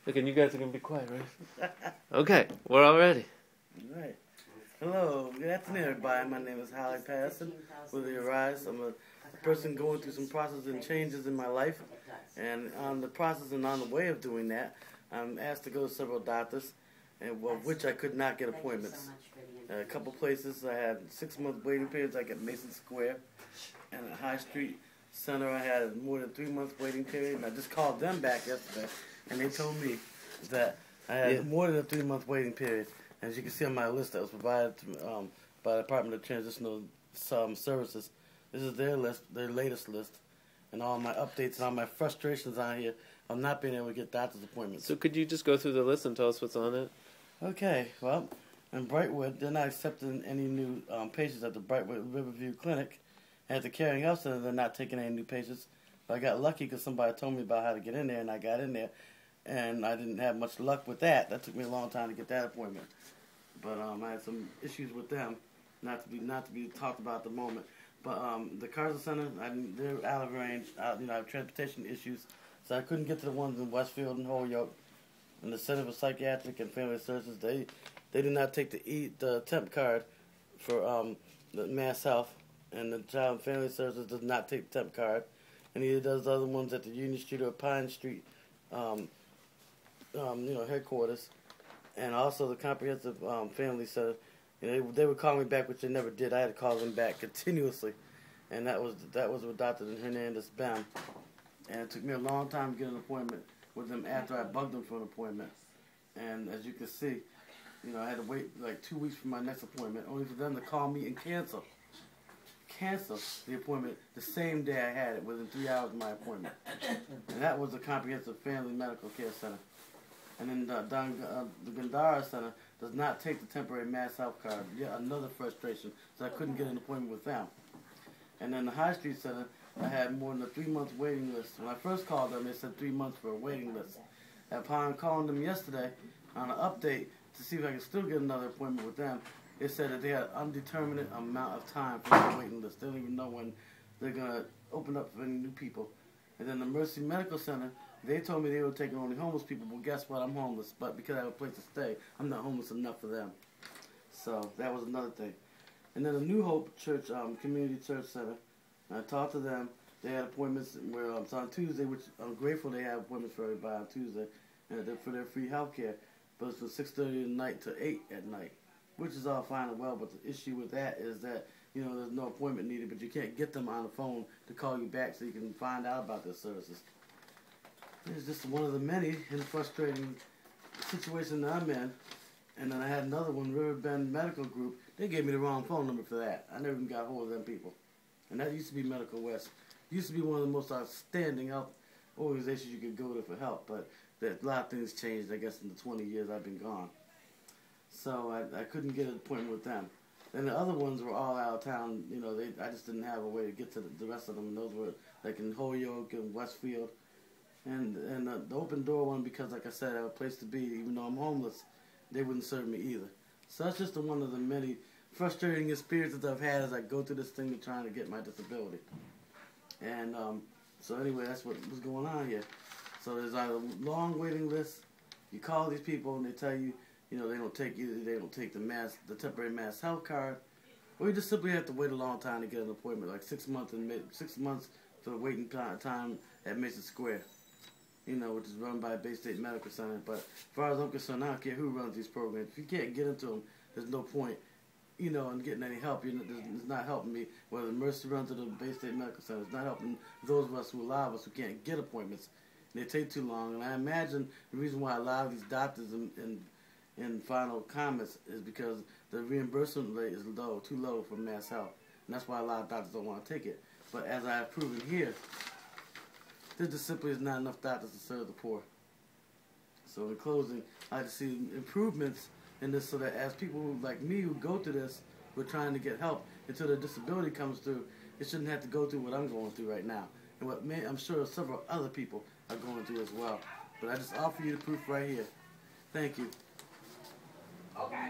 Look, and you guys are going to be quiet, right? Okay, we're all ready. All right. Hello, good afternoon, everybody. My name is Hollee Paterson with the Arise. I'm a person going through some processes and changes in my life, and on the process and on the way of doing that, I'm asked to go to several doctors, and of which I could not get appointments. A couple places I had 6-month waiting periods. I got Mason Square, and at High Street Center I had more than 3 months waiting period. And I just called them back yesterday, and they told me that I had more than a 3-month waiting period. As you can see on my list that was provided to, by the Department of Transitional Services, this is their list, their latest list, and all my updates and all my frustrations on here of not being able to get doctor's appointments. So could you just go through the list and tell us what's on it? Okay, well, in Brightwood, they're not accepting any new patients at the Brightwood Riverview Clinic. At the Caring Health Center, they're not taking any new patients. But I got lucky because somebody told me about how to get in there, and I got in there, and I didn't have much luck with that. That took me a long time to get that appointment. But I had some issues with them, not to be talked about at the moment. But the Carson Center, they're out of range. I have transportation issues, so I couldn't get to the ones in Westfield and Holyoke. And the Center for Psychiatric and Family Services, they did not take the temp card for the Mass Health, and the Child and Family Services does not take the temp card, and neither does the other ones at the Union Street or Pine Street, headquarters. And also the Comprehensive Family Center, they would call me back, which they never did. I had to call them back continuously, and that was with Dr. Hernandez-Bem. And it took me a long time to get an appointment with them after I bugged them for an appointment. And as you can see, I had to wait like 2 weeks for my next appointment, only for them to call me and cancel the appointment the same day I had it, within 3 hours of my appointment. And that was the Comprehensive Family Medical Care Center. And then the Gandara Center does not take the temporary Mass Health card. Yet another frustration, so I couldn't get an appointment with them. And then the High Street Center, I had more than a 3-month waiting list. When I first called them, they said 3 months for a waiting list. Upon calling them yesterday on an update to see if I could still get another appointment with them, they said that they had an undetermined amount of time for the waiting list. They don't even know when they're going to open up for any new people. And then the Mercy Medical Center, they told me they were taking only homeless people. Well, guess what? I'm homeless. But because I have a place to stay, I'm not homeless enough for them. So that was another thing. And then the New Hope Church, Community Church Center, I talked to them. They had appointments where it's on Tuesday, which I'm grateful they have appointments for everybody on Tuesday, and for their free health care. But it's from 6:30 at night to 8 at night, which is all fine and well. But the issue with that is that, there's no appointment needed, but you can't get them on the phone to call you back so you can find out about their services. It's just one of the many and frustrating situations that I'm in. And then I had another one, Riverbend Medical Group. They gave me the wrong phone number for that. I never even got hold of them people. And that used to be Medical West. It used to be one of the most outstanding health organizations you could go to for help. But a lot of things changed, I guess, in the 20 years I've been gone. So I couldn't get an appointment with them. And the other ones were all out of town. I just didn't have a way to get to the rest of them. And those were like in Holyoke and Westfield. And the Open Door one, because like I said, I have a place to be, even though I'm homeless, they wouldn't serve me either. So that's just one of the many frustrating experiences I've had as I go through this thing of trying to get my disability. And so anyway, that's what was going on here. So there's either a long waiting list. You call these people and they tell you, they don't take the temporary Mass Health card, or you just simply have to wait a long time to get an appointment, like 6 months for the waiting time at Mason Square, which is run by Bay State Medical Center. But as far as I'm concerned, I don't care who runs these programs. If you can't get into them, there's no point, in getting any help. It's not helping me. Whether Mercy runs to the Bay State Medical Center, it's not helping those of us a lot of us who can't get appointments. They take too long, and I imagine the reason why a lot of these doctors in final comments is because the reimbursement rate is too low for Mass Health, and that's why a lot of doctors don't want to take it. But as I have proven here, there just simply is not enough doctors to serve the poor. So in closing, I'd like to see improvements in this so that as people like me who go through this, we're trying to get help until their disability comes through, it shouldn't have to go through what I'm going through right now. And what I'm sure several other people are going through as well. But I just offer you the proof right here. Thank you. Okay.